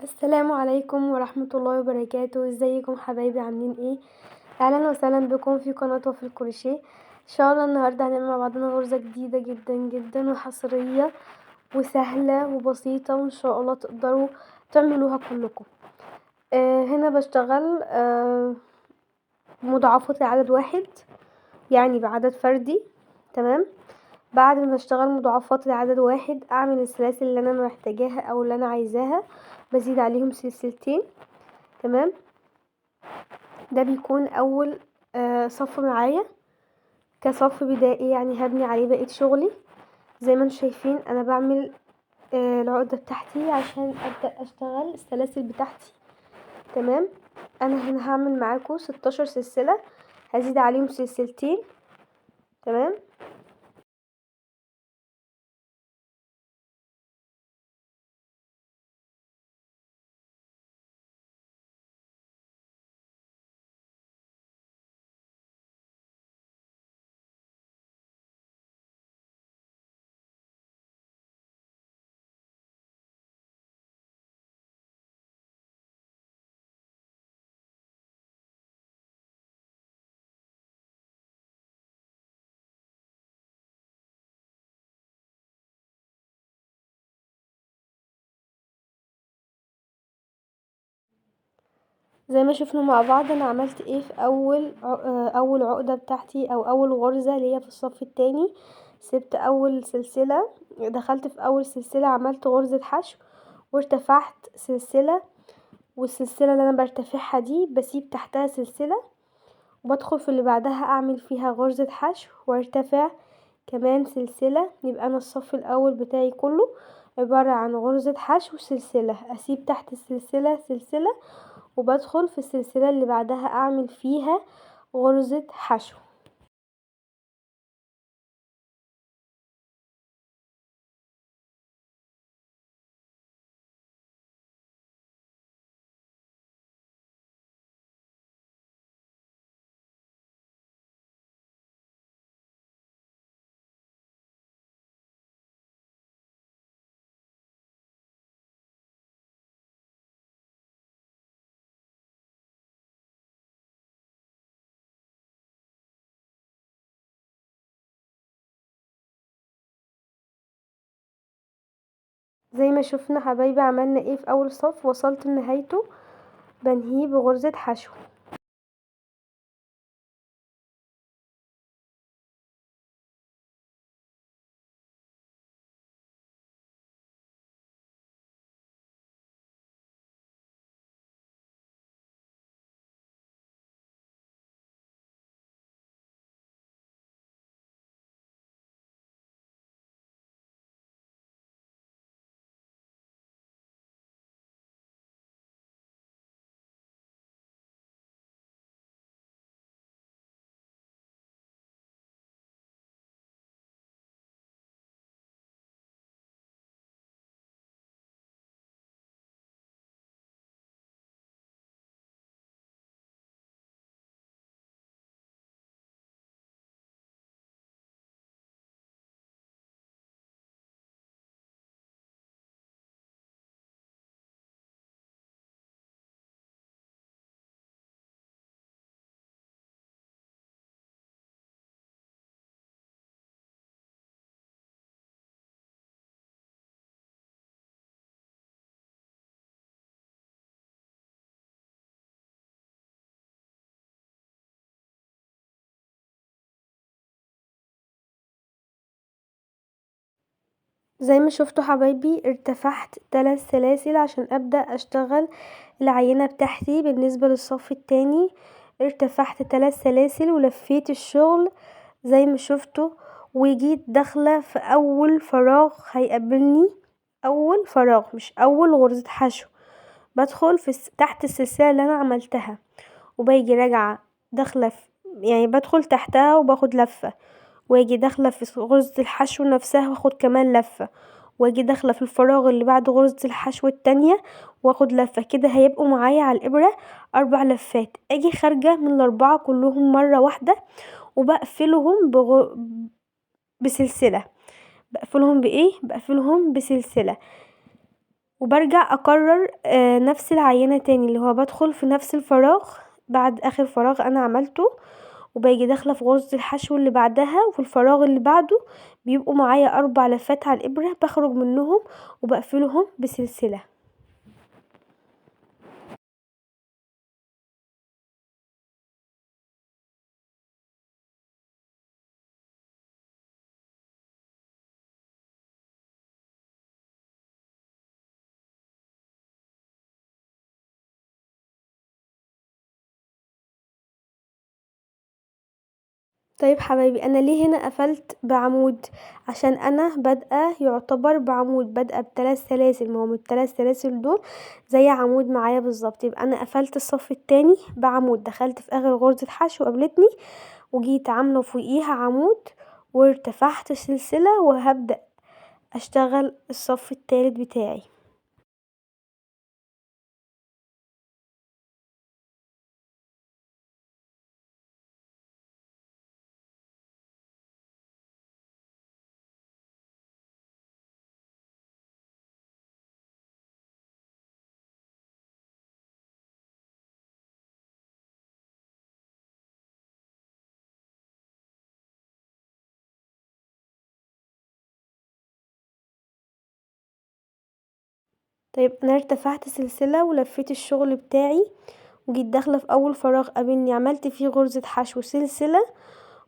السلام عليكم ورحمة الله وبركاته. ازيكم حبايبي؟ عاملين ايه؟ اهلا وسهلا بكم في قناة وفي الكروشيه. ان شاء الله النهارده هنعمل مع بعضنا غرزة جديدة جدا جدا وحصرية وسهلة وبسيطة، وان شاء الله تقدروا تعملوها كلكم. هنا بشتغل مضاعفات العدد واحد، يعني بعدد فردي. تمام. بعد ما بشتغل مضاعفات العدد واحد اعمل السلاسل اللي انا محتاجاها او اللي انا عايزاها، بزيد عليهم سلسلتين. تمام. ده بيكون اول صف معايا كصف بدائي، يعني هبني عليه بقية شغلي. زي ما انتم شايفين انا بعمل العقدة بتاعتي عشان ابدأ اشتغل السلاسل بتاعتي. تمام. انا هنا هعمل معاكم 16 سلسلة، هزيد عليهم سلسلتين. تمام. زي ما شفنا مع بعض انا عملت ايه في اول عقدة بتاعتي او اول غرزة اللي هي في الصف التاني. سبت اول سلسلة، دخلت في اول سلسلة عملت غرزة حشو وارتفعت سلسلة، والسلسلة اللي انا برتفعها دي بسيب تحتها سلسلة وبدخل في اللي بعدها اعمل فيها غرزة حشو وارتفع كمان سلسلة. يبقى انا الصف الاول بتاعي كله عبارة عن غرزة حشو وسلسلة، اسيب تحت السلسلة سلسلة وبدخل في السلسلة اللي بعدها اعمل فيها غرزة حشو. زي ما شفنا حبايبي عملنا ايه في اول صف، وصلت لنهايته بنهيه بغرزة حشو. زي ما شفتوا حبايبي ارتفعت 3 سلاسل عشان ابدأ اشتغل العينة بتاعتي. بالنسبة للصف التاني ارتفعت 3 سلاسل ولفيت الشغل زي ما شفتوا، وجيت داخلة في اول فراغ هيقابلني، اول فراغ مش اول غرزة حشو. بدخل في تحت السلسلة اللي انا عملتها وباجي راجعة داخلة يعني بدخل تحتها وباخد لفة، واجي داخلة في غرزة الحشو نفسها واخد كمان لفة، واجي داخلة في الفراغ اللي بعد غرزة الحشو التانية واخد لفة. كده هيبقوا معايا على الابرة 4 لفات. اجي خارجة من ال4 كلهم مرة واحدة وبقفلهم بسلسلة. بقفلهم بايه؟ بقفلهم بسلسلة. وبرجع اكرر نفس العينة تاني، اللي هو بدخل في نفس الفراغ بعد اخر فراغ انا عملته، وباجي داخله في غرزة الحشو اللي بعدها، وفي الفراغ اللي بعده بيبقوا معايا 4 لفات على الابرة، بخرج منهم وبقفلهم بسلسلة. طيب حبايبي، انا ليه هنا قفلت بعمود؟ عشان انا بادئه يعتبر بعمود، بادئه ب3 سلاسل، ما هو من ال3 سلاسل دول زي عمود معايا بالظبط، يبقى انا قفلت الصف التاني بعمود، دخلت في اخر غرزة حشو قابلتني وجيت عامله فوقيها عمود وارتفعت سلسلة، وهبدأ اشتغل الصف التالت بتاعي. طيب انا ارتفعت سلسلة ولفيت الشغل بتاعي، وجيت داخلة في اول فراغ قابلني عملت فيه غرزة حشو سلسلة،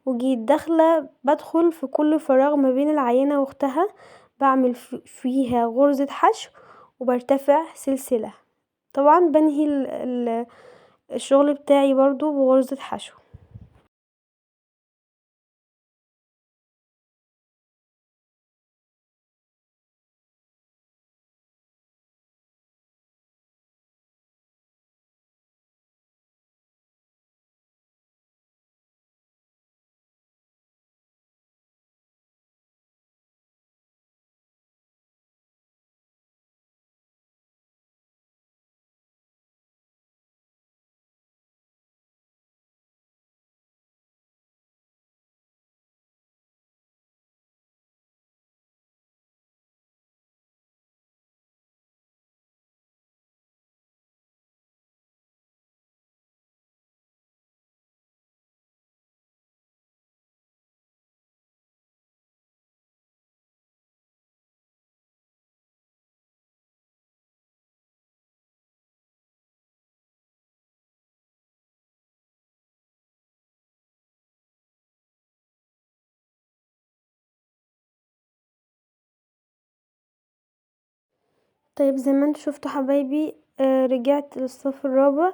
وجيت داخلة بدخل في كل فراغ ما بين العينة واختها، بعمل فيها غرزة حشو وبرتفع سلسلة. طبعا بنهي الشغل بتاعي برضو بغرزة حشو. طيب زي ما انتوا شفتوا حبايبي، رجعت للصف الرابع،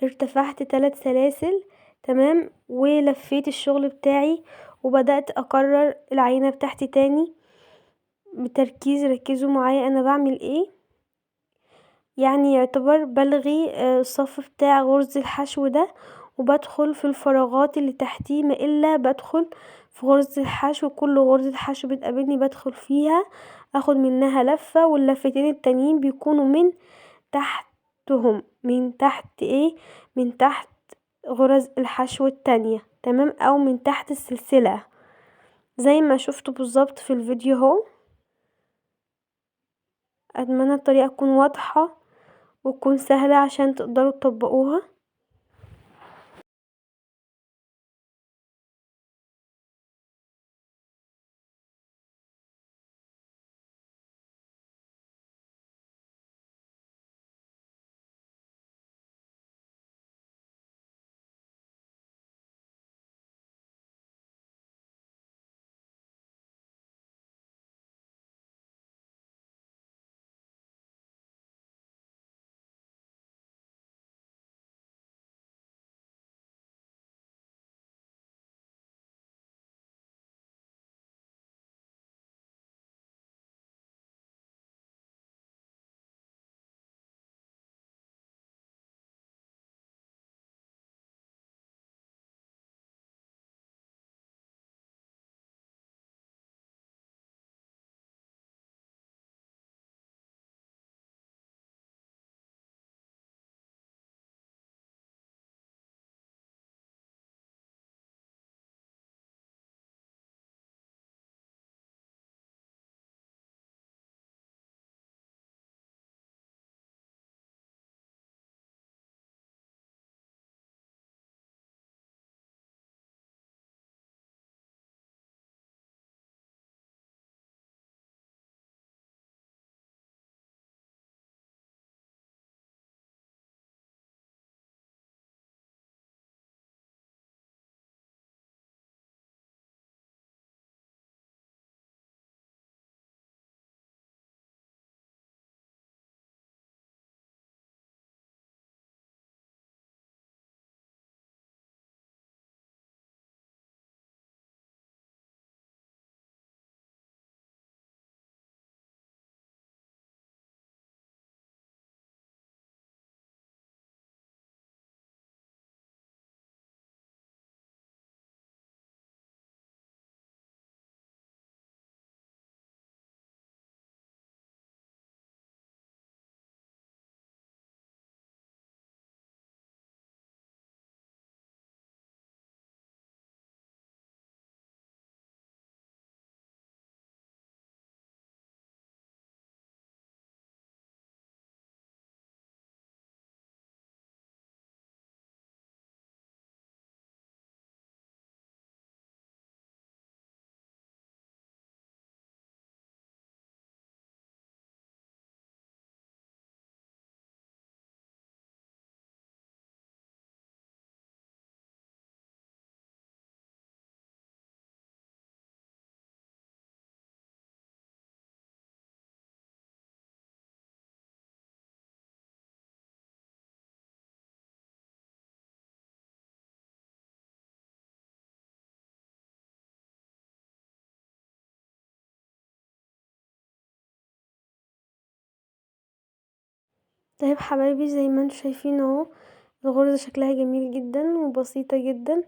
ارتفعت 3 سلاسل، تمام، ولفيت الشغل بتاعي وبدأت اكرر العينة بتاعتي تاني بتركيز. ركزوا معايا انا بعمل ايه، يعني يعتبر بلغي الصف بتاع غرز الحشو ده، وبدخل في الفراغات اللي تحتيه، ما الا بدخل في غرزة الحشو، كل غرزة حشو بتقابلني بدخل فيها اخد منها لفة، واللفتين التانيين بيكونوا من تحتهم، من تحت ايه، من تحت غرز الحشو التانية، تمام، او من تحت السلسلة زي ما شفتوا بالظبط في الفيديو اهو. اتمنى الطريقة تكون واضحة وتكون سهلة عشان تقدروا تطبقوها. طيب حبايبي زي ما انتوا شايفين اهو، الغرزة شكلها جميل جدا وبسيطة جدا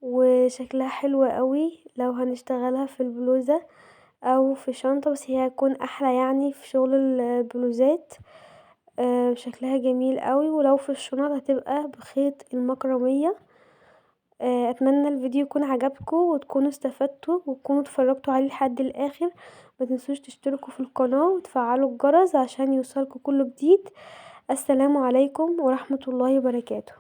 وشكلها حلو قوي لو هنشتغلها في البلوزة او في شنطة، بس هي هتكون احلى يعني في شغل البلوزات. شكلها جميل قوي، ولو في الشنط هتبقى بخيط المكرمية. اتمنى الفيديو يكون عجبكم وتكونوا استفدتوا وتكونوا اتفرجتوا عليه لحد الاخر. ما تنسوش تشتركوا في القناة وتفعلوا الجرس عشان يوصلكوا كل جديد. السلام عليكم ورحمة الله وبركاته.